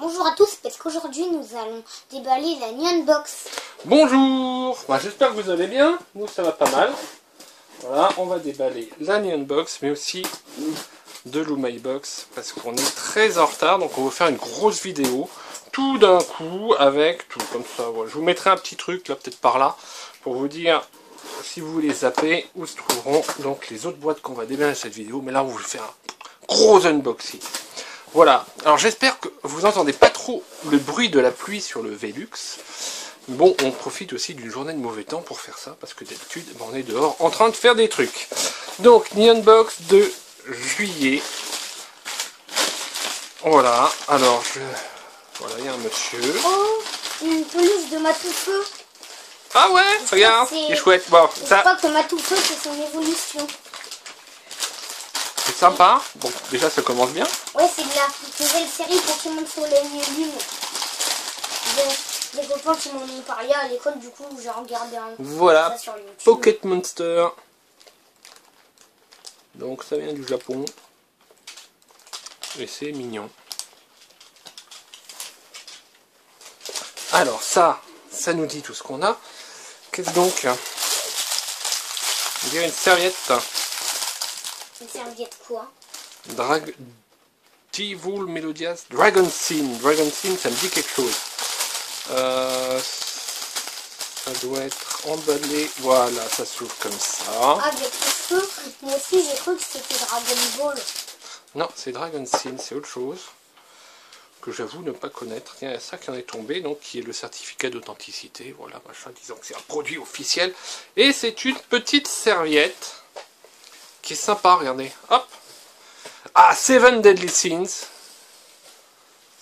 bonjour à tous, parce qu'aujourd'hui nous allons déballer la Nyan Box. Bonjour, j'espère que vous allez bien, nous ça va pas mal. Voilà, on va déballer la Nyan Box, mais aussi de l'Umai Box, parce qu'on est très en retard, donc on va faire une grosse vidéo, tout d'un coup, avec tout, comme ça. Voilà. Je vous mettrai un petit truc, là, peut-être par là, pour vous dire, si vous voulez zapper, où se trouveront donc les autres boîtes qu'on va déballer cette vidéo, mais là on vous fait un gros unboxing. Voilà, alors j'espère que vous n'entendez pas trop le bruit de la pluie sur le Velux. Bon, on profite aussi d'une journée de mauvais temps pour faire ça, parce que d'habitude, on est dehors en train de faire des trucs. Donc, Nyan Box de juillet. Voilà, alors, voilà, il y a un monsieur. Oh, une peluche de Matoufeu. Ah ouais, regarde, il est chouette. Bon, Je ça, crois que Matoufeu, c'est son évolution. c'est sympa. Bon, déjà, ça commence bien. Ouais, c'est de la nouvelle série Pokémon Soleil et Lune. Des copains qui m'en ont parlé à l'école, du coup j'ai regardé un Voilà, ça sur YouTube. Pocket Monster. Donc ça vient du Japon. Et c'est mignon. Alors ça nous dit tout ce qu'on a. Qu'est-ce donc? Il y a une serviette. Une serviette quoi? Devil Melodias Dragon Scene. Dragon Scene, ça me dit quelque chose. Ça doit être emballé. Voilà, ça s'ouvre comme ça. Ah, avec le feu. Moi aussi j'ai cru que c'était Dragon Ball. Non, c'est Dragon Scene, c'est autre chose que j'avoue ne pas connaître. Tiens, il y a ça qui en est tombé, donc qui est le certificat d'authenticité. Voilà, machin, disons que c'est un produit officiel. Et c'est une petite serviette qui est sympa, regardez. Hop. Ah, Seven Deadly Sins.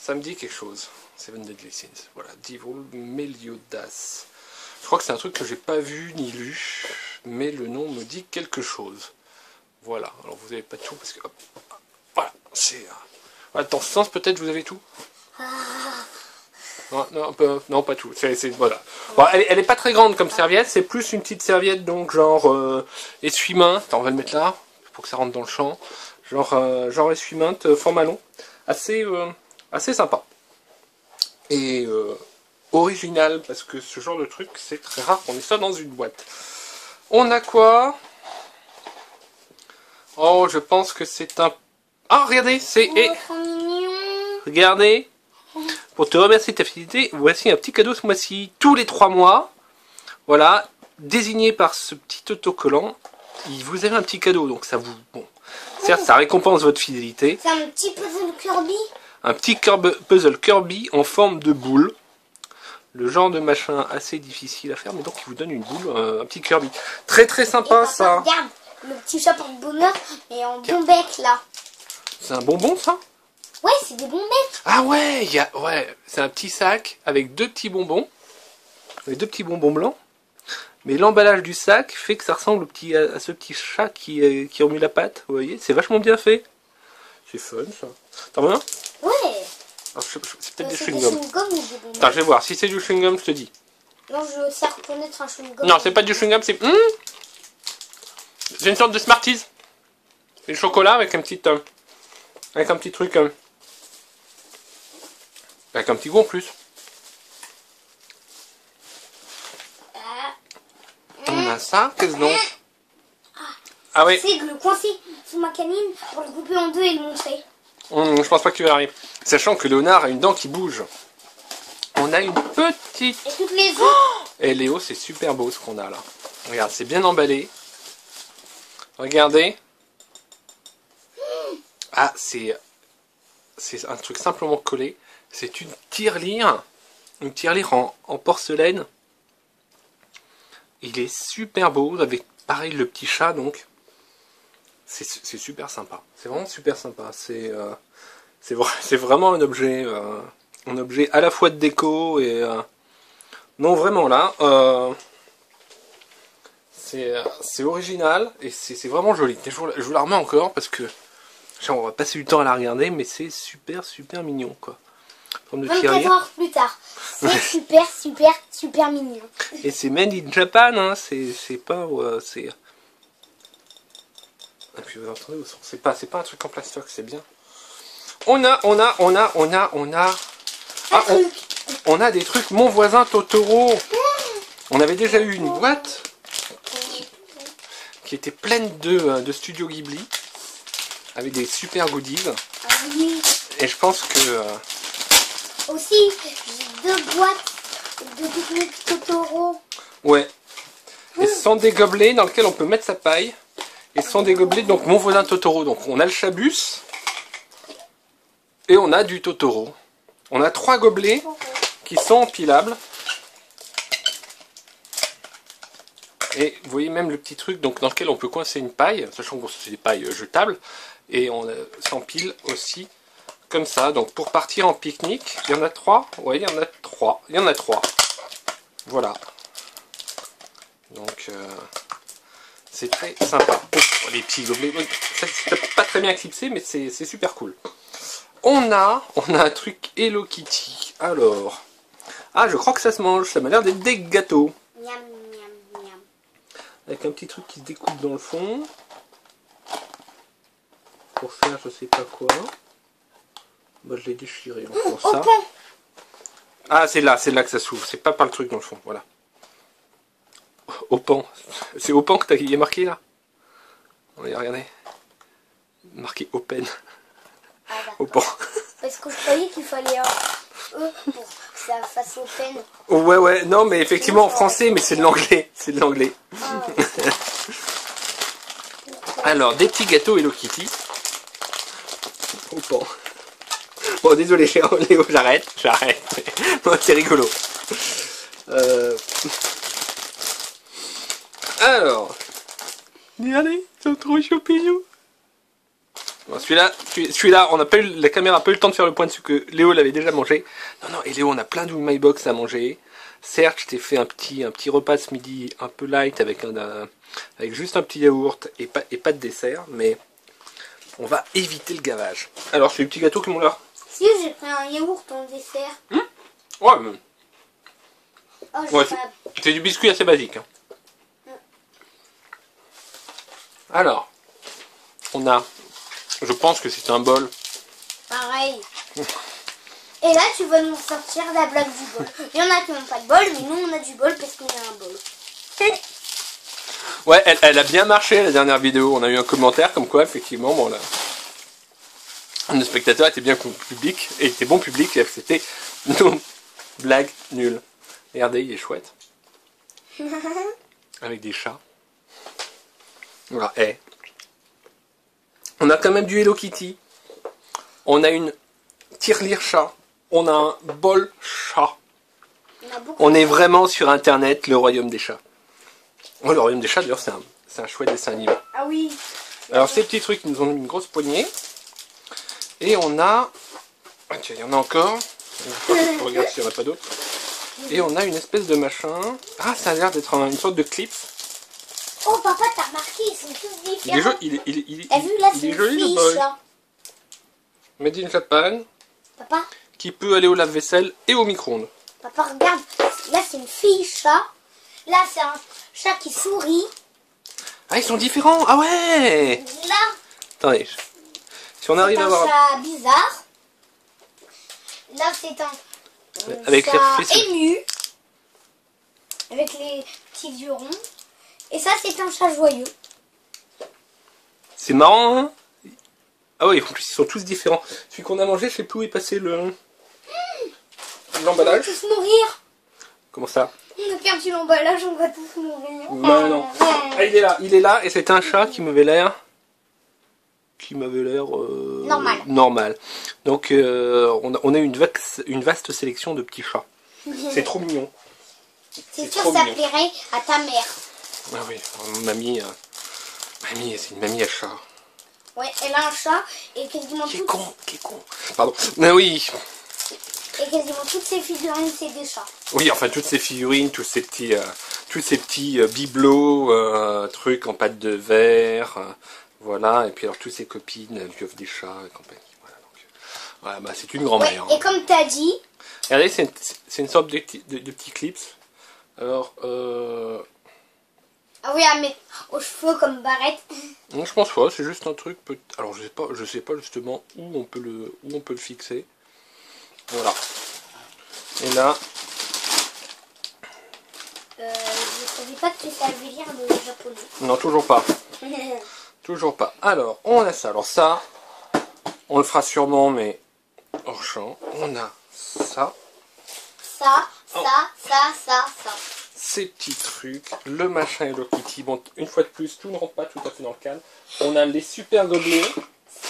Ça me dit quelque chose. Seven Deadly Sins. Voilà, Devil Meliodas. Je crois que c'est un truc que j'ai pas vu ni lu, mais le nom me dit quelque chose. Voilà, alors vous n'avez pas tout parce que... Hop, voilà, c'est... Voilà, dans ce sens, peut-être vous avez tout. Non, non, pas tout. Voilà. Bon, elle est pas très grande comme serviette, c'est plus une petite serviette, donc genre essuie-main. Attends, on va le mettre là, pour que ça rentre dans le champ. Genre essuie-main, format long. Assez sympa. Et original, parce que ce genre de truc, c'est très rare qu'on ait ça dans une boîte. On a quoi? Oh, je pense que c'est un... Ah, regardez, c'est... Oh, trop mignon. Regardez, pour te remercier de ta fidélité, voici un petit cadeau ce mois-ci. Tous les 3 mois, voilà, désigné par ce petit autocollant, vous avez un petit cadeau, donc ça vous... Bon, certes, ça récompense votre fidélité. C'est un petit puzzle Kirby. Un petit puzzle Kirby en forme de boule. Le genre de machin assez difficile à faire, mais donc il vous donne une boule, un petit Kirby. Très très sympa. Papa, ça. Regarde, le petit chat pour le bonheur, et en bon bec là. C'est un bonbon ça? Ouais, c'est des bons becs. Ah ouais, ouais, c'est un petit sac avec 2 petits bonbons. Avec 2 petits bonbons blancs. Mais l'emballage du sac fait que ça ressemble à ce petit chat qui remue la patte. Vous voyez, c'est vachement bien fait. C'est fun ça. T'en veux un? Ouais. C'est peut-être du C'est chewing-gum. des chewing-gum ou des bonbons? Attends, je vais voir. Si c'est du chewing-gum, je te dis. Non, je sais reconnaître un chewing-gum. Non, c'est pas du chewing-gum, c'est... C'est une sorte de Smarties. C'est du chocolat avec un petit truc... avec un petit goût en plus. On a ça, qu'est-ce donc? Ah oui. C'est de le coincer sous ma canine pour le couper en deux et le montrer. Je pense pas que tu vas y arriver. Sachant que Léonard a une dent qui bouge. On a une petite... Et toutes les autres. Et Léo, c'est super beau ce qu'on a là. Regarde, c'est bien emballé. Regardez. Ah, c'est un truc simplement collé. C'est une tirelire. Une tirelire en porcelaine. Il est super beau, avec pareil le petit chat donc. C'est super sympa. C'est vraiment super sympa. C'est vraiment un objet à la fois de déco et... non, vraiment là. C'est original et c'est vraiment joli. Je vous la remets encore parce que on va passer du temps à la regarder, mais c'est super mignon quoi. Comme de 24 heures plus tard. C'est super mignon. Et c'est made in Japan, hein. C'est pas... c'est... Et puis vous entendez au son. C'est pas un truc en plastoc, c'est bien. On a Un Ah, truc. on a des trucs Mon Voisin Totoro. On avait déjà eu une boîte qui était pleine de Studio Ghibli avec des super goodies. Ah oui. Et je pense que Aussi, j'ai 2 boîtes de pique-nique Totoro. ouais. Et ce sont des gobelets dans lesquels on peut mettre sa paille. Et ce sont des gobelets donc Mon Voisin Totoro. Donc on a le Chabus et on a du Totoro. On a 3 gobelets qui sont empilables. Et vous voyez même le petit truc donc, dans lequel on peut coincer une paille, sachant que c'est des pailles jetables. Et on s'empile aussi comme ça. Donc pour partir en pique-nique, il y en a 3. Oui, il y en a 3. Il y en a 3. Voilà. Donc c'est très sympa. Oh, les petits gobelets. Ça, c'est pas très bien clipsé, mais c'est super cool. On a un truc Hello Kitty. Alors. Ah, je crois que ça se mange. Ça m'a l'air d'être des gâteaux. Miam, miam, miam. Avec un petit truc qui se découpe dans le fond. Pour faire je sais pas quoi. Bah, je l'ai déchiré. Donc pour ça. Ah, c'est là que ça s'ouvre. C'est pas par le truc dans le fond. Voilà. Au pan. C'est au pan que il y a marqué là. Regardez. Marqué open. Ah, Au pan. parce que je croyais qu'il fallait un E pour que ça fasse open. Ouais, non, mais effectivement en français, mais c'est de l'anglais. C'est de l'anglais. Ah, ouais. Alors, des petits gâteaux Hello Kitty. Au pan. Bon, désolé, Léo, j'arrête. Bon, c'est rigolo. Alors. Regardez, ils sont trop choupinous. Bon, celui-là, on n'a pas eu, la caméra n'a pas eu le temps de faire le point dessus que Léo l'avait déjà mangé. Non, et Léo, on a plein de My Box à manger. Certes, je t'ai fait un petit repas ce midi un peu light avec juste un petit yaourt et pas de dessert, mais on va éviter le gavage. Alors, c'est les petits gâteaux qui m'ont l'air. Si, j'ai pris un yaourt en dessert. Ouais, mais Oh, ouais, j'ai pas... c'est du biscuit assez basique. Hein. Alors, on a, je pense que c'est un bol. Pareil. Et là, tu vas nous sortir la blague du bol. Il y en a qui n'ont pas de bol, mais nous, on a du bol parce qu'on a un bol. Ouais, elle a bien marché la dernière vidéo. On a eu un commentaire comme quoi, effectivement, bon là, nos spectateurs étaient bien public et étaient bons publics et acceptaient nos blagues nulles. Regardez, il est chouette. Avec des chats. Voilà, on a quand même du Hello Kitty. On a une tirelire chat. On a un bol chat. On est vraiment sur internet, le royaume des chats. Oh, le royaume des chats, d'ailleurs, c'est un chouette dessin animé. Ah oui. Alors, ces petits trucs, ils nous ont mis une grosse poignée. Et on a... Ok, il y en a encore. Je regarde s'il n'y en a pas d'autres. Et on a une espèce de machin. Ah, ça a l'air d'être une sorte de clip. Oh, papa, t'as remarqué, ils sont tous Il est différents. joli, T'as vu, là, c'est il est une joli, le fiche, bol. là. Made in Japan, Papa, qui peut aller au lave-vaisselle et au micro-ondes. papa, regarde. Là, c'est une fille chat. Là, c'est un chat qui sourit. Ah, ils sont différents. Ah ouais. Là, Attendez. Si on c'est arrive à un voir... chat bizarre. Là, c'est un Avec les chat reflets. ému. Avec les petits yeux ronds. Et ça, c'est un chat joyeux. C'est marrant, hein. Ah oui, en plus, ils sont tous différents. Celui qu'on a mangé, je sais plus où est passé On va l'emballage. tous mourir. Comment ça? On a perdu l'emballage, on va tous mourir. Bah non. Ah, il est là, et c'est un chat qui m'avait l'air... normal. Donc, on a une vaste sélection de petits chats. C'est trop mignon. C'est trop sûr, ça mignon. plairait à ta mère. Ah oui, mamie, c'est une mamie à chat. Ouais, elle a un chat et quasiment Qui est toutes, con. Pardon. Mais oui. et quasiment toutes ses figurines, c'est des chats. Oui, enfin, toutes ces figurines, tous ces petits bibelots, trucs en pâte de verre, voilà. Et puis alors, toutes ces copines, lui offrent des chats et compagnie. Voilà, donc, voilà, bah, c'est une Ouais, grand-mère. et comme t'as dit, Regardez, c'est une sorte de petits clips. Alors, ah oui, à mettre aux cheveux comme barrette. non, je pense pas, c'est juste un truc. Alors, je sais pas justement où on peut le fixer. Voilà. Et là, Je savais pas que tu savais lire le japonais. non, toujours pas. Toujours pas. Alors, on a ça. Alors ça, on le fera sûrement, mais hors champ. On a ça. Ça. Ces petits trucs, le machin Hello Kitty. Bon, une fois de plus, tout ne rentre pas tout à fait dans le cadre. On a les super gobelets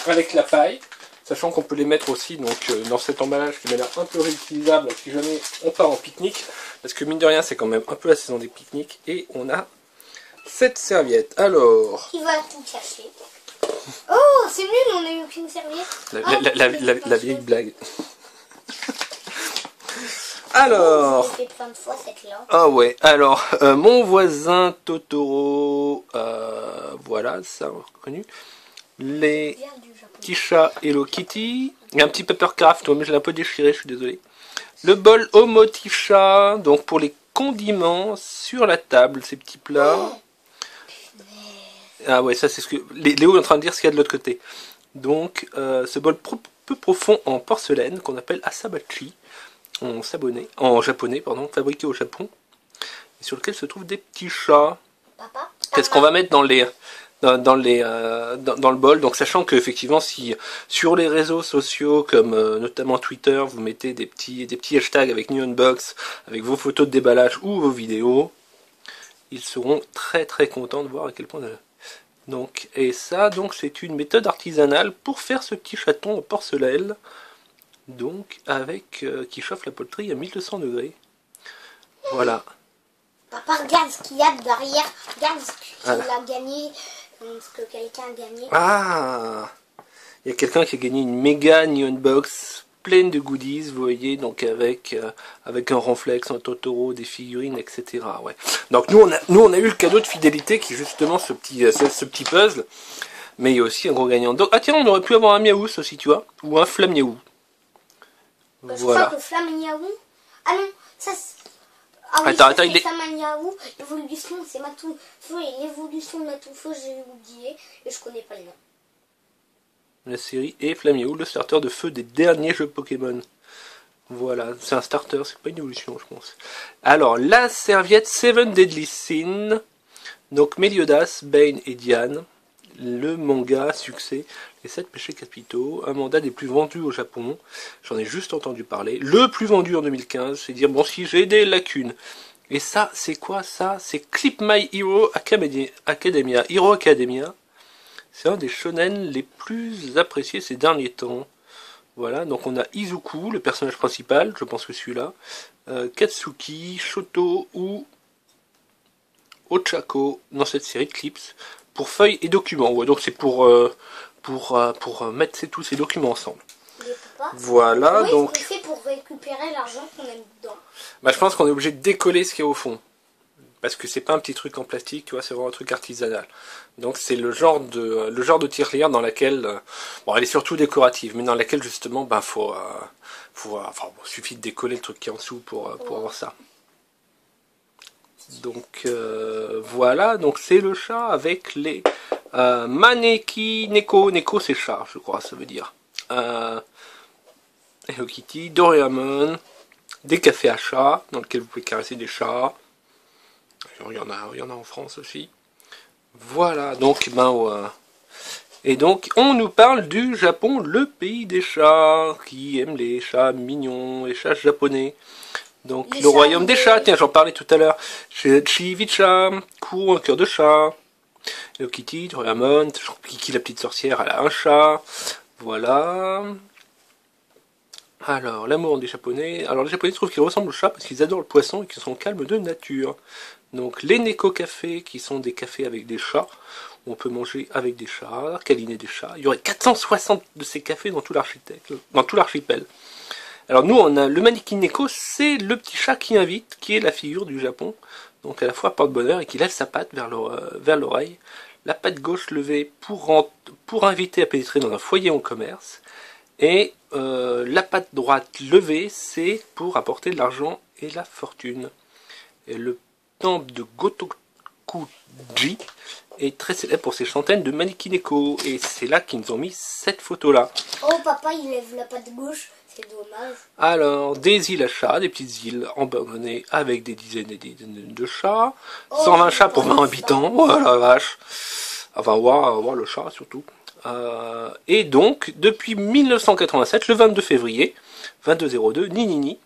avec la paille, sachant qu'on peut les mettre aussi donc, dans cet emballage qui m'a l'air un peu réutilisable si jamais on part en pique-nique. Parce que mine de rien, c'est quand même un peu la saison des pique-niques. Et on a cette serviette. Alors... Qui va tout cacher. Oh, c'est nul, on a eu qu'une serviette. La vieille blague. Alors... Je l'ai fait plein de fois cette-là. Ah ouais, alors, mon voisin Totoro, voilà, ça, on a reconnu. Les petits chats Hello Kitty. Il y a un petit Papercraft, mais je l'ai un peu déchiré, je suis désolé. Le bol Omoticha, donc pour les condiments sur la table, ces petits plats. Ah ouais, ça c'est ce que... Léo est en train de dire ce qu'il y a de l'autre côté. Donc, ce bol peu profond en porcelaine qu'on appelle asabachi. En japonais, pardon, fabriqué au Japon, et sur lequel se trouvent des petits chats. Qu'est-ce qu'on va mettre dans le bol? Donc sachant que effectivement, si sur les réseaux sociaux comme notamment Twitter, vous mettez des petits hashtags avec New Unbox, avec vos photos de déballage ou vos vidéos, ils seront très très contents de voir à quel point. Donc et ça, donc c'est une méthode artisanale pour faire ce petit chaton en porcelaine. Donc, avec qui chauffe la poterie à 1200 degrés. Voilà. Papa, regarde ce qu'il y a derrière. Regarde ce qu'il a gagné. Ce que quelqu'un a gagné. Ah, il y a quelqu'un qui a gagné une méga Neon Box pleine de goodies, vous voyez, donc avec un Ronflex, un Totoro, des figurines, etc. Ouais. Donc nous on a eu le cadeau de fidélité qui est justement ce petit puzzle. Mais il y a aussi un gros gagnant. Donc, ah tiens, on aurait pu avoir un Miaous aussi, tu vois. Ou un Flammiaou. Je Voilà. crois que Flammiaou... Ah non, ça c'est... Ah oui, attends, il est... Flammiaou, l'évolution, c'est Matoufeu, et l'évolution de Matoufeu, j'ai oublié, et je connais pas le nom. La série et Flammiaou, le starter de feu des derniers jeux Pokémon. Voilà, c'est un starter, c'est pas une évolution, je pense. Alors, la serviette Seven Deadly Sins. Donc, Meliodas, Bane et Diane. Le manga succès, les 7 péchés capitaux, un mandat des plus vendus au Japon, j'en ai juste entendu parler, le plus vendu en 2015, c'est dire bon si j'ai des lacunes. Et ça, c'est quoi ça? C'est Clip My Hero Academia. Hero Academia, c'est un des shonen les plus appréciés ces derniers temps. Voilà, donc on a Izuku, le personnage principal, je pense que celui-là, Katsuki, Shoto ou Ochako dans cette série de clips. Pour feuilles et documents, ouais, donc c'est pour mettre tous ces documents ensemble. Voilà, oui, donc... c'est pour récupérer l'argent qu'on a mis dedans. Bah, je pense qu'on est obligé de décoller ce qu'il y a au fond. Parce que c'est pas un petit truc en plastique, tu vois, c'est vraiment un truc artisanal. Donc c'est le genre de tirelire dans laquelle... bon, elle est surtout décorative, mais dans laquelle justement, ben, suffit de décoller le truc qui est en dessous pour avoir ça. Donc voilà, donc c'est le chat avec les Maneki Neko. Neko c'est chat, je crois, ça veut dire. Hello Kitty, Doraemon, des cafés à chat dans lesquels vous pouvez caresser des chats. Il y en a en France aussi. Voilà, donc et donc on nous parle du Japon, le pays des chats, qui aime les chats mignons, les chats japonais. Donc le royaume des chats, tiens j'en parlais tout à l'heure, Chivicha, Kou, un cœur de chat, Hello Kitty, Doraemon, Kiki la petite sorcière, elle a un chat, voilà. Alors l'amour des japonais, alors les japonais trouvent qu'ils ressemblent aux chats parce qu'ils adorent le poisson et qu'ils sont calmes de nature. Donc les Neko Cafés qui sont des cafés avec des chats, on peut manger avec des chats, câliner des chats, il y aurait 460 de ces cafés dans tout l'archipel. Alors nous on a le Maneki Neko, c'est le petit chat qui invite, qui est la figure du Japon, donc à la fois porte-bonheur et qui lève sa patte vers l'oreille, la patte gauche levée pour inviter à pénétrer dans un foyer en commerce, et la patte droite levée c'est pour apporter de l'argent et la fortune. Et le temple de Gotokuji est très célèbre pour ses centaines de Maneki Neko, et c'est là qu'ils nous ont mis cette photo là. Oh papa il lève la patte gauche. C'est dommage. Alors, des îles à chats, des petites îles abandonnées avec des dizaines et des dizaines de chats. Oh, 120 chats pour 20 ça. habitants. Oh la vache. Enfin, voir le chat surtout. Et donc, depuis 1987, le 22 février, 2202, Ni.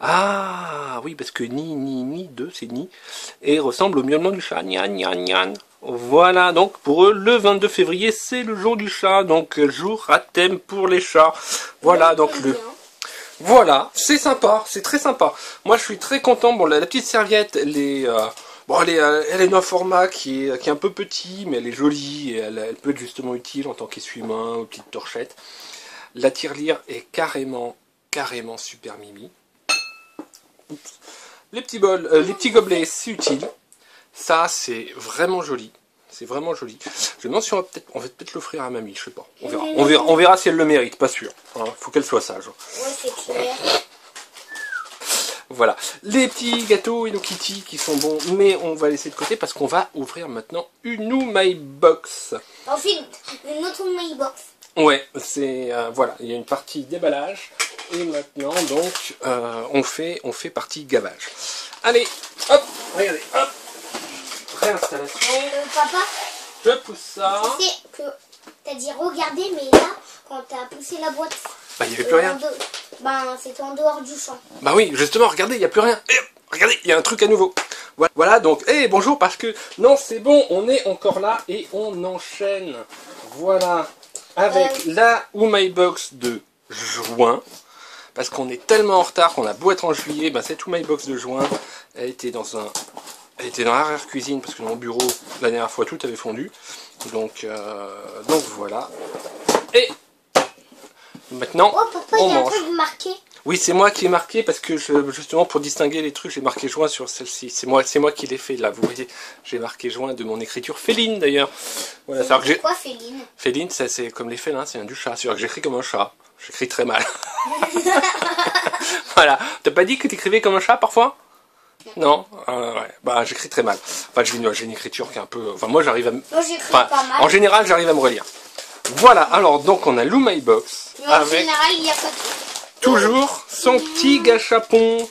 Ah, oui, parce que Ni 2, c'est Ni. Et ressemble au miaulement du chat. Nyan. Voilà, donc pour eux, le 22 février, c'est le jour du chat. Donc, jour à thème pour les chats. Voilà, donc le... Voilà, c'est sympa, c'est très sympa. Moi, je suis très content. Bon, la petite serviette, elle est d'un format qui est un peu petit, mais elle est jolie et elle peut être justement utile en tant qu'essuie-main ou petite torchette. La tirelire est carrément super mimi. Oups. Les petits bols, les petits gobelets, c'est utile. Ça, c'est vraiment joli. C'est vraiment joli. Je me demande si on va peut-être l'offrir à mamie, je sais pas. On verra si elle le mérite, pas sûr. Hein, faut qu'elle soit sage. Ouais, c'est clair. Voilà. Les petits gâteaux Hello Kitty qui sont bons, mais on va laisser de côté parce qu'on va ouvrir maintenant une My Box. Ensuite, une autre My Box. Ouais, c'est voilà, il y a une partie déballage et maintenant donc on fait partie gavage. Allez, hop, regardez, hop. Réinstallation. Papa, je pousse ça. Tu sais que t'as dit regardez, mais là, quand t'as poussé la boîte, bah, il n'y avait plus rien. C'était en dehors du champ. Bah oui, justement, regardez, il n'y a plus rien. Et, regardez, il y a un truc à nouveau. Voilà, donc, bonjour, parce que, non, c'est bon, on est encore là et on enchaîne. Voilà, avec la My Box de juin. Parce qu'on est tellement en retard qu'on a beau être en juillet, ben cette My Box de juin, elle était dans l'arrière-cuisine parce que dans mon bureau, la dernière fois, tout avait fondu. Donc voilà. Et maintenant, oh papa, on il y a un mange. truc marqué. Oui, c'est moi qui ai marqué parce que justement pour distinguer les trucs, j'ai marqué juin sur celle-ci. C'est moi qui l'ai fait là. Vous voyez, j'ai marqué juin de mon écriture féline d'ailleurs. Voilà, c'est quoi féline? Féline, c'est comme les félins, c'est un du chat. C'est-à-dire que j'écris comme un chat. J'écris très mal. Voilà. T'as pas dit que t'écrivais comme un chat parfois? Non, ouais. Bah j'écris très mal. Enfin, j'ai une écriture qui est un peu. Enfin, moi j'arrive à. Moi j'écris pas mal. En général, j'arrive à me relire. Voilà. Alors donc on a My Box mais en avec général, il y a pas toujours son petit gâchapon.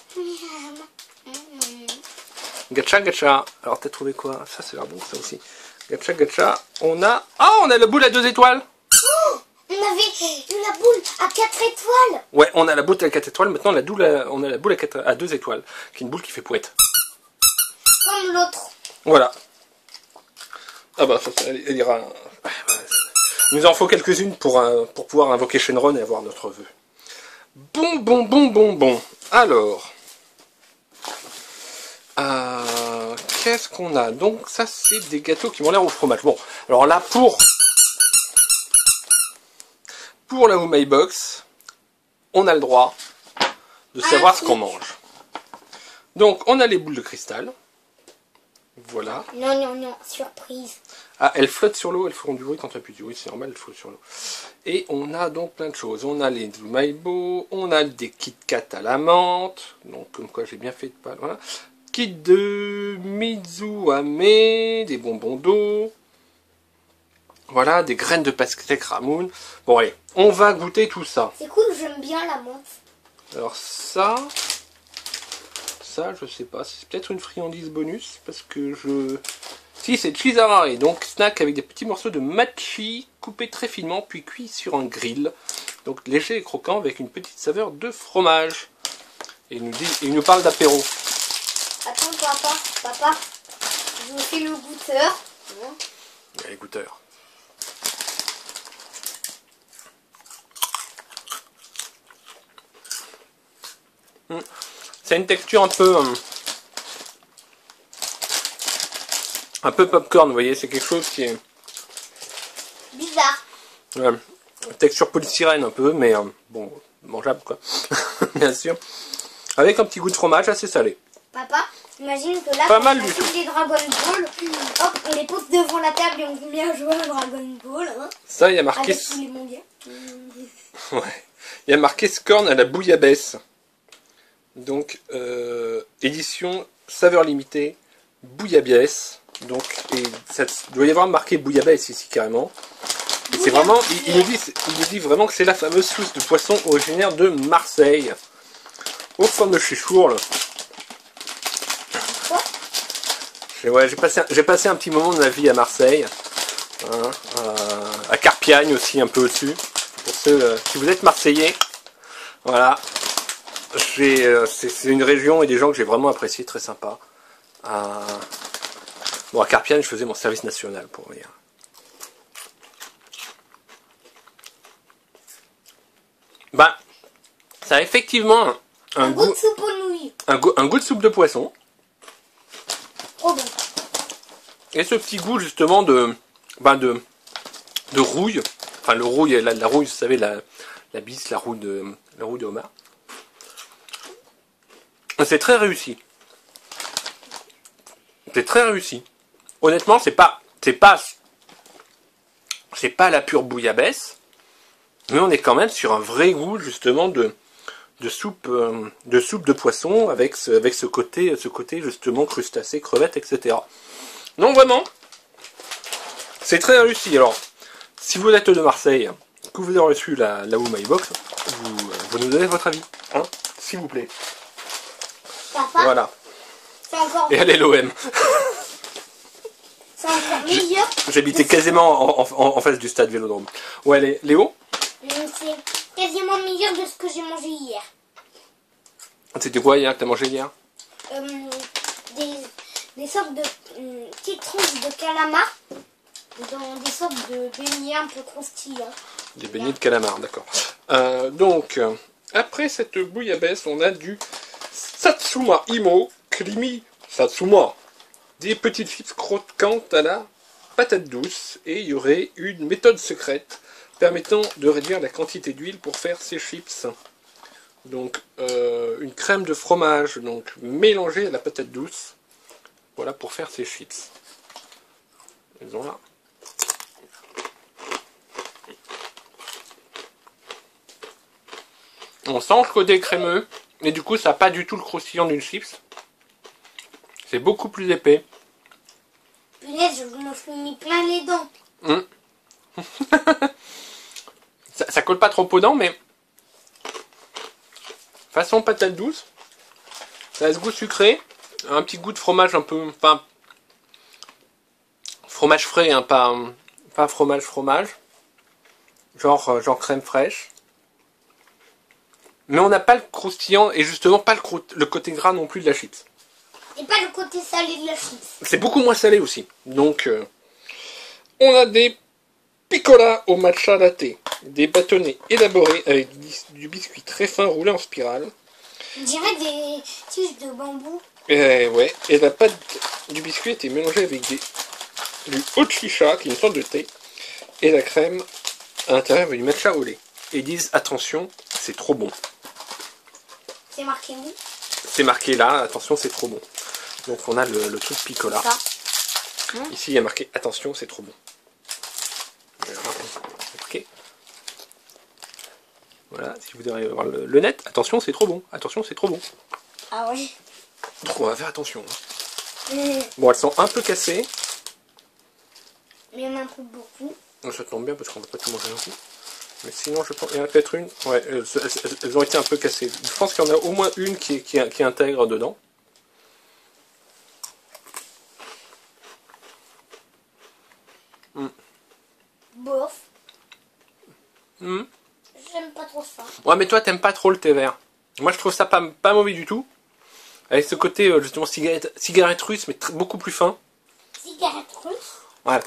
Gacha. Alors t'as trouvé quoi? Ça c'est l'air bon ça aussi. Gacha. On a la boule à 2 étoiles. On avait la boule à 4 étoiles. Ouais, on a la boule à 4 étoiles. Maintenant on a la boule à 2 étoiles. Qui est une boule qui fait pouette. Comme l'autre. Voilà. Ah bah ça, elle ira. Il nous en faut quelques-unes pour pouvoir invoquer Shenron et avoir notre vœu. Bon. Alors. Qu'est-ce qu'on a? Donc ça c'est des gâteaux qui m'ont l'air au fromage. Bon, alors là pour la My Box, on a le droit de savoir ce qu'on mange. Donc on a les boules de cristal. Voilà. Non, surprise. Ah, elles flottent sur l'eau, elles feront du bruit quand tu appuies dessus. Oui, c'est normal, elles flottent sur l'eau. Et on a donc plein de choses. On a les Maïbo, on a des Kit Kat à la menthe. Donc comme quoi j'ai bien fait de pas. Voilà. Kit de Mizuame, des bonbons d'eau. Voilà, des graines de pastèque Ramoun. Bon allez, on va goûter tout ça. C'est cool, j'aime bien la menthe. Alors ça, je sais pas, c'est peut-être une friandise bonus, parce que Si, c'est Chizarare, donc snack avec des petits morceaux de matchi coupés très finement, puis cuits sur un grill. Donc léger et croquant avec une petite saveur de fromage. Et il nous parle d'apéro. Attends, papa, je vous fais le goûteur. Les goûteurs. C'est une texture un peu popcorn, vous voyez, c'est quelque chose qui est bizarre. Ouais, texture polystyrène un peu, mais bon, mangeable quoi, bien sûr. Avec un petit goût de fromage assez salé. Papa, imagine que là, pas quand mal on du tout. fait des Dragon Ball, hop, on les pose devant la table et on se met à jouer à Dragon Ball. Hein, ça, il y a marqué. avec tous les mangas. Ouais. Il y a marqué Scorn à la bouillabaisse. Donc, édition saveur limitée, bouillabaisse. Donc, et ça doit y avoir marqué bouillabaisse ici carrément. C'est vraiment, il nous dit vraiment que c'est la fameuse sauce de poisson originaire de Marseille. Au fameux Chichourle. Ouais, j'ai passé un petit moment de ma vie à Marseille. Hein, à Carpiagne aussi, un peu au-dessus. Pour ceux, si vous êtes Marseillais, voilà. C'est une région et des gens que j'ai vraiment apprécié, très sympa. Bon, à Carpiagne, je faisais mon service national, pour vous dire. Bah, ça a effectivement un goût de soupe aux nouilles. un goût de soupe de poisson. Oh bon. Et ce petit goût justement de rouille. Enfin, le rouille, la rouille, vous savez, la bise, la rouille de homard. C'est très réussi. C'est très réussi. Honnêtement, c'est pas la pure bouillabaisse, mais on est quand même sur un vrai goût justement de soupe de poisson avec ce côté justement crustacé, crevettes, etc. Donc vraiment, c'est très réussi. Alors, si vous êtes de Marseille, que vous avez reçu la My Box, vous nous donnez votre avis, hein, s'il vous plaît. Voilà. Et allez l'OM. C'est encore meilleur. J'habitais quasiment en face du stade Vélodrome. Ouais, Léo? C'est quasiment meilleur de ce que j'ai mangé hier. C'était quoi hier que t'as mangé hier? Des sortes de petites tranches de calamar dans des sortes de beignets un peu croustillants. Des beignets de calamar, d'accord. Donc, après cette bouillabaisse, on a du Satsuma Imo Creamy Satsuma. Des petites chips croquantes à la patate douce. Et il y aurait une méthode secrète permettant de réduire la quantité d'huile pour faire ces chips. Donc, une crème de fromage donc mélangée à la patate douce. Voilà pour faire ces chips. Ils ont là. On sent le côté crémeux, et du coup ça n'a pas du tout le croustillant d'une chips. C'est beaucoup plus épais. Punaise, je me suis mis plein les dents. Ça colle pas trop aux dents, mais façon patate douce. Ça a ce goût sucré, un petit goût de fromage un peu, enfin, fromage frais, hein, pas fromage, genre crème fraîche. Mais on n'a pas le croustillant et justement pas le côté gras non plus de la chips. Et pas le côté salé de la chips. C'est beaucoup moins salé aussi. Donc, on a des picolas au matcha latte. Des bâtonnets élaborés avec du biscuit très fin roulé en spirale. On dirait des tiges de bambou. Ouais, et la pâte du biscuit était mélangée avec du hot chicha, qui est une sorte de thé, et la crème à l'intérieur avec du matcha au lait. Et ils disent, attention, c'est trop bon. C'est marqué où? C'est marqué là, attention, c'est trop bon. Donc on a le truc picola. Ici il y a marqué, attention, c'est trop bon. Ok. Voilà, si vous devez voir le net, attention, c'est trop bon. Attention, c'est trop bon. Ah oui. Donc on va faire attention. Bon, elles sont un peu cassées. Mais il y en a un peu beaucoup. Ça tombe bien parce qu'on ne va pas tout manger non plus. Mais sinon, je pense qu'il y en a peut-être une. Ouais, elles ont été un peu cassées. Je pense qu'il y en a au moins une qui intègre dedans. Bof. J'aime pas trop ça. Ouais, mais toi, t'aimes pas trop le thé vert. Moi, je trouve ça pas mauvais du tout. Avec ce côté, justement, cigarette russe, mais beaucoup plus fin. Cigarette russe? Ouais.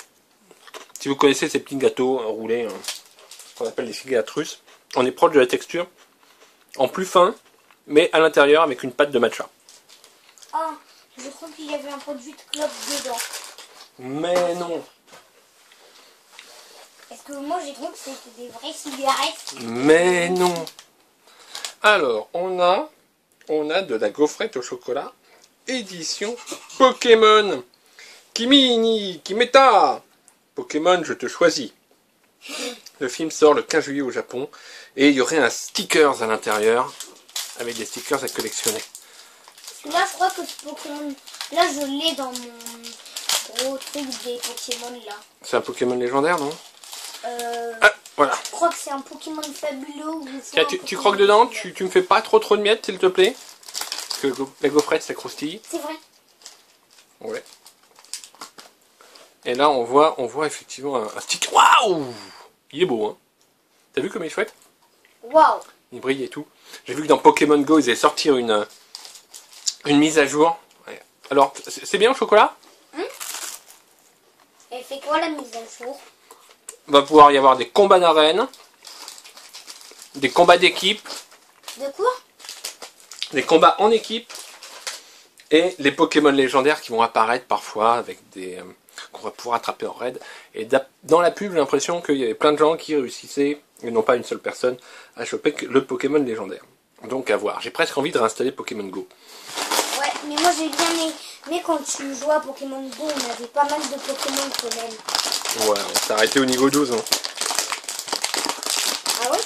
Si vous connaissez ces petits gâteaux roulés, qu'on appelle des cigarettes russes, on est proche de la texture. En plus fin, mais à l'intérieur avec une pâte de matcha. Ah, je crois qu'il y avait un produit de clope dedans. Mais non. Parce que moi j'ai cru que c'était des vraies cigarettes. Mais non. Alors, on a de la gaufrette au chocolat, édition Pokémon. Kimini, Kimeta. Pokémon, je te choisis. Le film sort le 15 juillet au Japon et il y aurait un stickers à l'intérieur avec des stickers à collectionner. Là, je crois que ce Pokémon, là, je l'ai dans mon gros truc des Pokémon là. C'est un Pokémon légendaire, non? Voilà. Je crois que c'est un Pokémon fabuleux. Ou Tiens, tu croques dedans, tu me fais pas trop de miettes, s'il te plaît. Parce que la gaufrette, ça croustille. C'est vrai. Ouais. Et là, on voit effectivement un stick. Waouh! Il est beau, hein. T'as vu comme il est chouette? Waouh! Il brille et tout. J'ai vu que dans Pokémon Go, ils allaient sortir une mise à jour. Ouais. Alors, c'est bien au chocolat? Et fait quoi la mise à jour? Va pouvoir y avoir des combats d'arène, des combats d'équipe, De quoi? des combats en équipe, et les Pokémon légendaires qui vont apparaître parfois avec des qu'on va pouvoir attraper en raid. Et dans la pub, j'ai l'impression qu'il y avait plein de gens qui réussissaient, et non pas une seule personne, à choper le Pokémon légendaire. Donc à voir. J'ai presque envie de réinstaller Pokémon Go. Ouais, mais moi j'ai bien aimé quand tu jouais à Pokémon Go, on avait pas mal de Pokémon quand même. Ouais, on s'est arrêté au niveau 12. Hein. Ah ouais?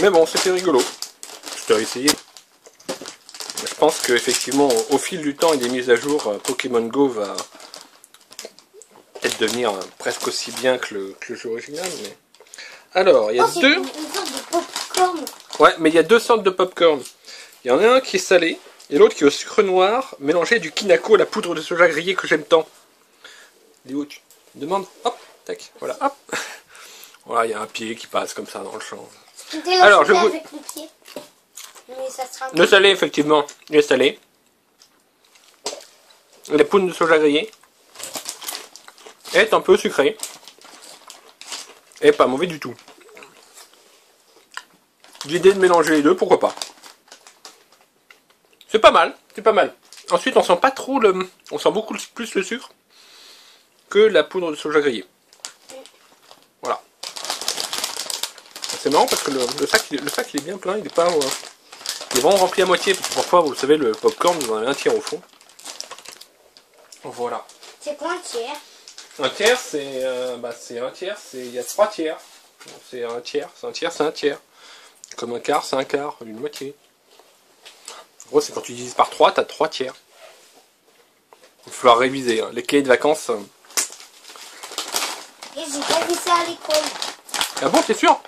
Mais bon, c'était rigolo. Je t'aurais essayé. Je pense qu'effectivement, au fil du temps et des mises à jour, Pokémon Go va peut-être devenir presque aussi bien que le jeu original. Mais... Alors, il y a c'est deux... une sorte de popcorn. Ouais, mais il y a deux sortes de popcorn. Il y en a un qui est salé, et l'autre qui est au sucre noir, mélangé du kinako, la poudre de soja grillée que j'aime tant. Léo, tu demandes, hop, tac, voilà, hop. Voilà, il y a un pied qui passe comme ça dans le champ. Alors, je vous... avec le pied. Mais ça sera... Le salé, effectivement, il est salé. La poudre de soja grillée est un peu sucrée. Et pas mauvais du tout. L'idée de mélanger les deux, pourquoi pas. C'est pas mal, c'est pas mal. Ensuite, on sent pas trop le... On sent beaucoup plus le sucre que la poudre de soja grillée. Voilà. C'est marrant parce que le sac il est bien plein, il est pas... il est vraiment rempli à moitié, parce que parfois, vous savez, le popcorn, vous en avez un tiers au fond. Voilà. C'est quoi un tiers? Un tiers, c'est un tiers, il y a 3 tiers. C'est un tiers, c'est un tiers. Comme un quart, c'est un quart, une moitié. En gros, c'est quand tu divises par 3, t'as 3 tiers. Il va falloir réviser. Hein. Les cahiers de vacances... Et j'ai pas vu ça à l'école. Ah bon, t'es sûr?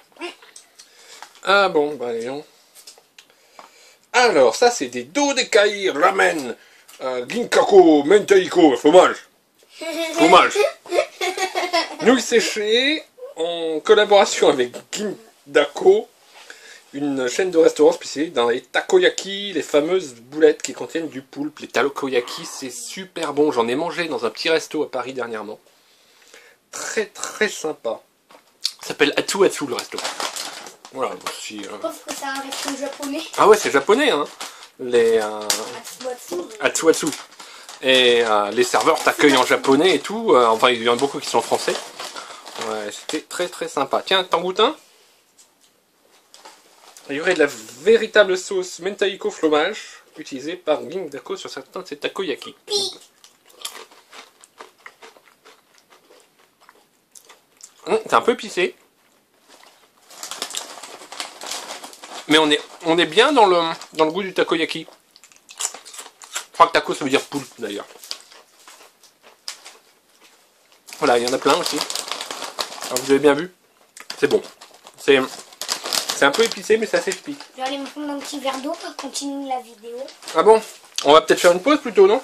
Ah bon, bah voyons. Alors, ça, c'est des Dodekai Ramen. Ginkako, Mentaiko, fromage. Fromage. Nouilles séchées en collaboration avec Gindako, une chaîne de restaurants spécialisée dans les takoyaki, les fameuses boulettes qui contiennent du poulpe. Les takoyaki, c'est super bon. J'en ai mangé dans un petit resto à Paris dernièrement. Très très sympa. Ça s'appelle Atsu Atsu le resto. Voilà, si, Sauf que c'est un resto japonais. Ah ouais, c'est japonais, hein. Les Atsu Atsu. Et les serveurs t'accueillent en japonais et tout. Enfin, il y en a beaucoup qui sont français. Ouais, c'était très très sympa. Tiens, t'en goûtes un? Il y aurait de la véritable sauce Mentaiko fromage utilisée par Gindako sur certains de ses takoyaki. C'est un peu épicé. Mais on est bien dans le goût du takoyaki. Je crois que taco ça veut dire poulpe d'ailleurs. Voilà, il y en a plein aussi. Alors, vous avez bien vu. C'est bon. C'est un peu épicé mais ça s'explique. Je vais aller me prendre un petit verre d'eau pour continuer la vidéo. Ah bon? On va peut-être faire une pause plutôt, non?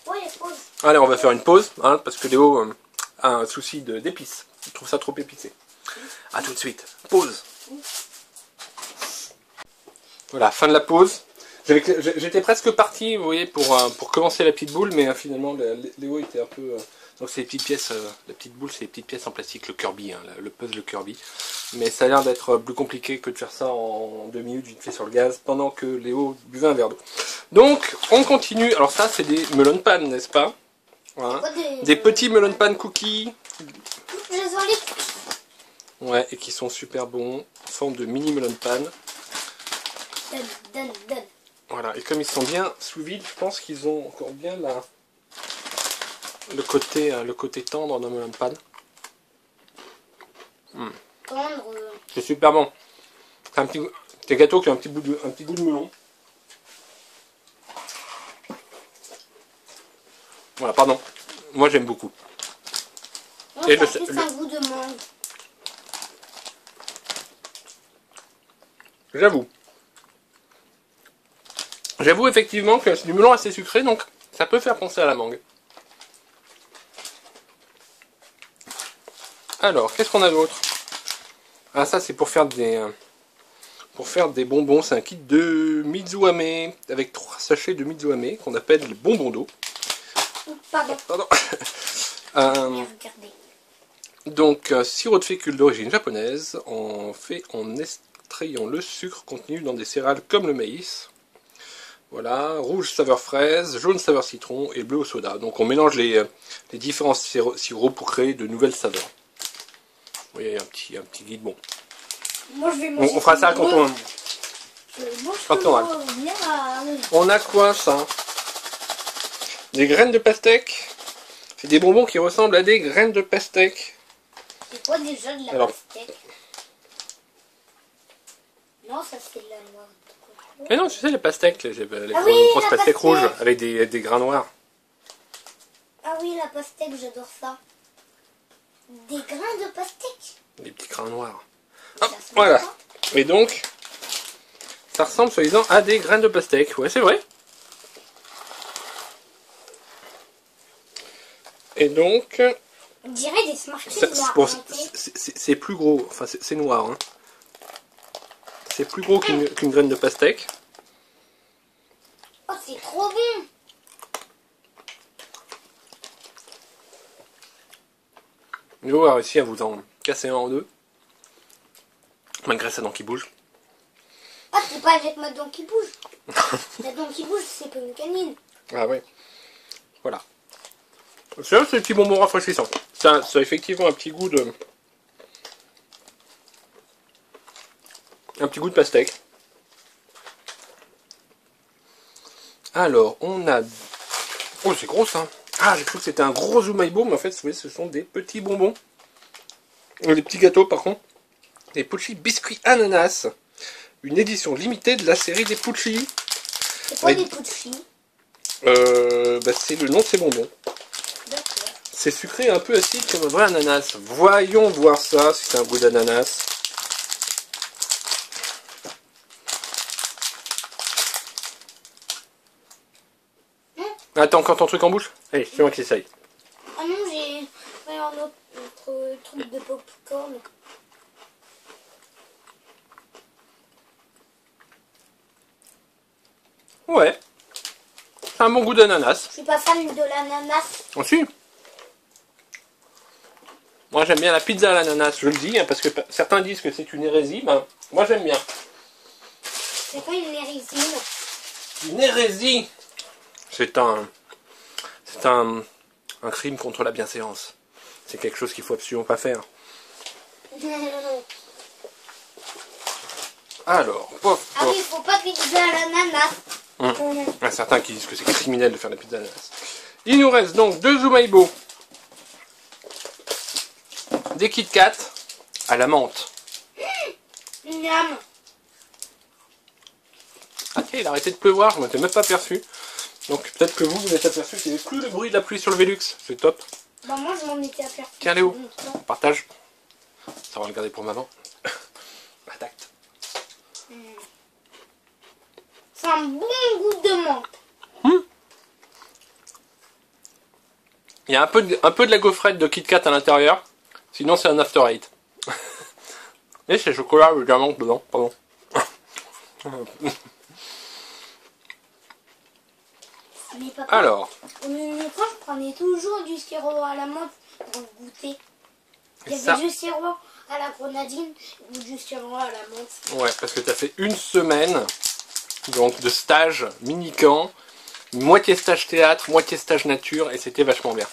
Oui, pause. Allez, on va faire une pause, hein, parce que Léo a un souci d'épices. Il trouve ça trop épicé. A tout de suite. Pause. Voilà, fin de la pause. J'étais presque parti, vous voyez, pour commencer la petite boule, mais finalement, Léo était un peu... donc c'est les petites pièces, la petite boule, c'est les petites pièces en plastique, le Kirby, hein, le puzzle Kirby. Mais ça a l'air d'être plus compliqué que de faire ça en 2 minutes vite fait sur le gaz, pendant que Léo buvait un verre d'eau. Donc, on continue. Alors ça, c'est des melon pan, n'est-ce pas? Voilà. Des petits melon pan cookies. Ouais, et qui sont super bons. En forme de mini melon pan. Donne. Voilà, et comme ils sont bien sous vide, je pense qu'ils ont encore bien le côté tendre d'un melon pan. Tendre. C'est super bon. C'est des gâteaux qui ont un petit goût de melon. Voilà, pardon. Moi j'aime beaucoup. Moi ça a plus un goût de mangue. J'avoue. J'avoue effectivement que c'est du melon assez sucré, donc ça peut faire penser à la mangue. Alors, qu'est-ce qu'on a d'autre? Ah, ça c'est pour faire des bonbons. C'est un kit de Mizuame avec 3 sachets de Mizuame qu'on appelle les bonbons d'eau. Pardon. Regardez. Donc, sirop de fécule d'origine japonaise, en extrayant le sucre contenu dans des céréales comme le maïs. Voilà, rouge saveur fraise, jaune saveur citron et bleu au soda. Donc on mélange les différents sirops pour créer de nouvelles saveurs. Vous voyez, un petit guide. Bon. Moi, je vais manger on fera ça quand on... On a quoi ça? Des graines de pastèque. C'est des bonbons qui ressemblent à des graines de pastèque. C'est quoi déjà de la pastèque? Non, ça c'est de la noix. Mais non, tu sais les pastèques, les grosses pastèques rouges avec des grains noirs. Ah oui, la pastèque, j'adore ça. Des grains de pastèque. Des petits grains noirs. Ah, voilà. Et donc, ça ressemble soi-disant à des graines de pastèque. Ouais, c'est vrai. Et donc... On dirait des Smarties. C'est plus gros. Enfin, c'est noir. Hein. C'est plus gros qu'une graine de pastèque. Oh, c'est trop bon! Je vais réussir à vous en casser un en deux. Malgré sa dent qui bouge. Ah, c'est pas avec ma dent qui bouge. La dent qui bouge, c'est pas une canine. Ah ouais. Voilà. C'est des petits bonbons rafraîchissants. Ça a effectivement un petit goût de... Un petit goût de pastèque. Alors, on a... Oh, c'est gros ça. Ah, j'ai cru que c'était un gros Zoumaibo, mais en fait, vous voyez, ce sont des petits bonbons. Des petits gâteaux, par contre. Des Pucci biscuits ananas. Une édition limitée de la série des Pucci. C'est quoi des Pucci? C'est le nom de ces bonbons. D'accord. C'est sucré un peu acide comme un vrai ananas. Voyons voir ça, si c'est un goût d'ananas. Attends, encore ton truc en bouche? Allez, c'est moi qui essaye. Ah non, j'ai un autre truc de popcorn. Ouais. C'est un bon goût d'ananas. Je suis pas fan de l'ananas. Oh si. Moi j'aime bien la pizza à l'ananas, je le dis, hein, parce que certains disent que c'est une hérésie. Ben, moi j'aime bien. C'est quoi une hérésie? Une hérésie? C'est un crime contre la bienséance. C'est quelque chose qu'il faut absolument pas faire. Alors, pof, pof. Ah oui, il faut pas pizza à l'ananas. Il y a certains qui disent que c'est criminel de faire la pizza à l'ananas. Il nous reste donc 2 Zoumaibo, des Kit Kat à la menthe. Miam. Ah tiens, il a arrêté de pleuvoir, je ne m'étais même pas aperçu. Donc peut-être que vous êtes aperçu qu'il n'y avait plus le bruit de la pluie sur le Velux. C'est top. Bah moi je m'en étais aperçu. Tiens Léo, partage. Ça va le garder pour maman. Tact. C'est un bon goût de menthe. Il y a un peu de la gaufrette de Kit Kat à l'intérieur. Sinon c'est un after eight. Et c'est chocolat avec de la menthe dedans, pardon. Mais papa, Alors. Une fois je prenais toujours du sirop à la menthe pour le goûter. Il y ça... avait du sirop à la grenadine ou du sirop à la menthe. Ouais, parce que tu as fait une semaine donc, de stage mini-camp. Moitié stage théâtre, moitié stage nature, et c'était vachement bien.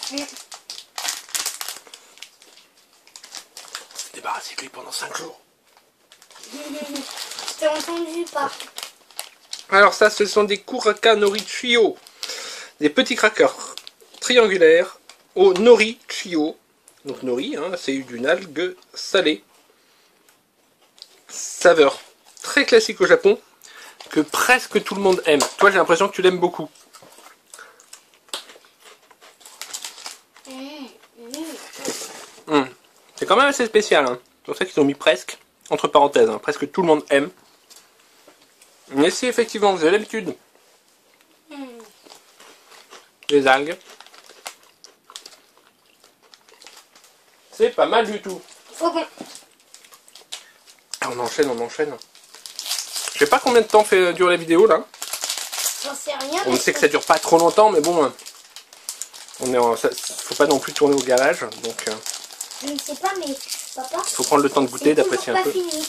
C'est débarrassé de lui pendant 5 jours. T'as entendu pas? Alors ça, ce sont des Kuraka Nori Chio. Des petits crackers triangulaires au Nori Chio. Donc Nori, hein, c'est une algue salée. Saveur très classique au Japon, que presque tout le monde aime. Toi, j'ai l'impression que tu l'aimes beaucoup. C'est quand même assez spécial. Hein. C'est pour ça qu'ils ont mis presque, entre parenthèses, hein, presque tout le monde aime. Mais si effectivement vous avez l'habitude des algues, c'est pas mal du tout. Faut bon. On enchaîne, on enchaîne. Je sais pas combien de temps fait durer la vidéo là. J'en sais rien. On sait que ça dure pas trop longtemps, mais bon, faut pas non plus tourner au garage, donc Je ne sais pas, mais papa. il faut prendre le temps de goûter, d'apprécier un peu. Fini.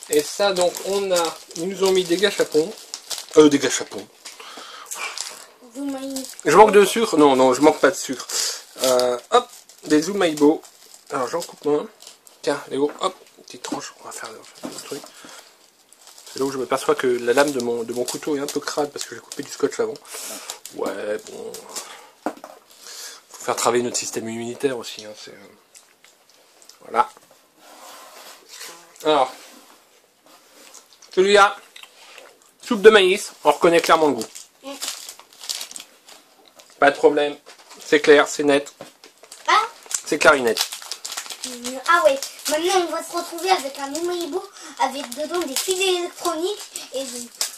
Et ça, donc, ils nous ont mis des gâchapons. Des gâchapons. Je manque de sucre. Non, non, je manque pas de sucre. Hop, des Zoomaibo. Alors, j'en coupe un. Tiens, Léo, hop, petite tranche. On va faire le truc. C'est là où je m'aperçois que la lame de mon couteau est un peu crade parce que j'ai coupé du scotch avant. Ouais, bon. Faut faire travailler notre système immunitaire aussi. Hein, voilà. Alors. Celui-là, soupe de maïs, on reconnaît clairement le goût. Pas de problème, c'est clair, c'est net. Ah, c'est clarinette. Ah ouais, maintenant on va se retrouver avec un Zoomaibo avec dedans des fils électroniques et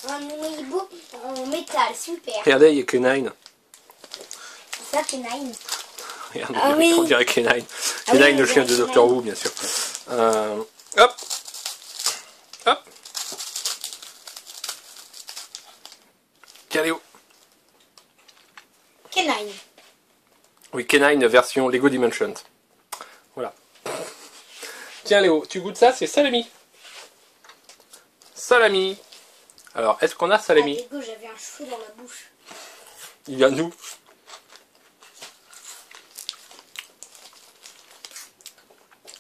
un Zoomaibo en métal, super. Regardez, il y a Kenine. Ça c'est Nine. Regardez, Ah oui. on dirait Kenine. Ah Kenine, oui, le chien de Kenine. Dr Who, bien sûr. Hop. Hop. Tiens, Léo. Kenine. Oui, Kenine version Lego Dimensions. Voilà. Tiens, Léo, tu goûtes ça, c'est salami. Salami. Alors, est-ce qu'on a salami? Ah, Lego, j'avais un cheveu dans la bouche. Il vient de nous.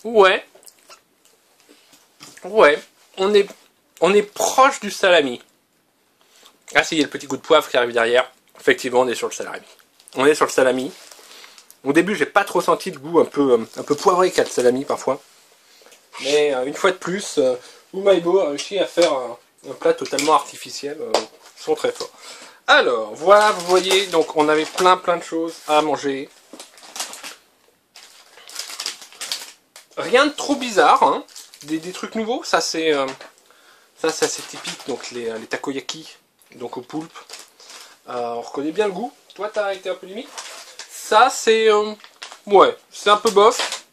Ouais. Ouais. On est proche du salami. Ah si, il y a le petit goût de poivre qui arrive derrière. Effectivement, on est sur le salami. On est sur le salami. Au début, j'ai pas trop senti le goût un peu poivré qu'a le salami parfois. Mais une fois de plus, Zoomaibo a réussi à faire un plat totalement artificiel. Ils sont très forts. Alors, voilà, vous voyez, donc on avait plein de choses à manger. Rien de trop bizarre, hein. Des trucs nouveaux, ça c'est assez typique, donc les takoyaki, donc au poulpe. On reconnaît bien le goût. Toi, t'as été un peu limite. Ça, c'est... ouais, c'est un peu bof.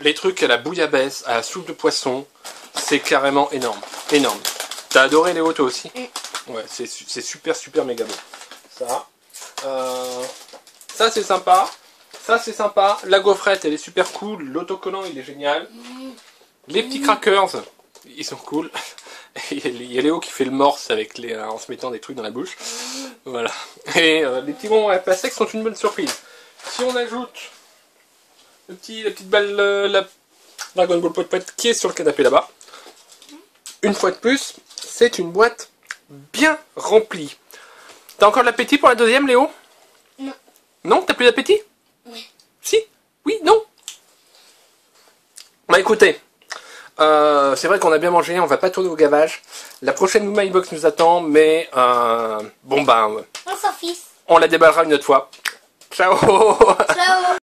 Les trucs à la bouillabaisse, à la soupe de poisson, c'est carrément énorme. Énorme. T'as adoré Léo, toi aussi? Ouais, c'est super méga bon. Ça c'est sympa. Ça c'est sympa. La gaufrette, elle est super cool. L'autocollant, il est génial. Les petits crackers, ils sont cool. Il y a Léo qui fait le morse avec en se mettant des trucs dans la bouche. Voilà. Et les petits bonbons à la sec sont une bonne surprise. Si on ajoute la petite balle, la Dragon Ball Pot qui est sur le canapé là-bas, une fois de plus, c'est une boîte bien remplie. T'as encore de l'appétit pour la deuxième, Léo? Non. Non, t'as plus d'appétit? Oui. Si? Oui? Non? Bah écoutez, c'est vrai qu'on a bien mangé, on va pas tourner au gavage. La prochaine Zoomaibox nous attend, mais bon ben, On s'en fiche. on la déballera une autre fois. Ciao. Ciao.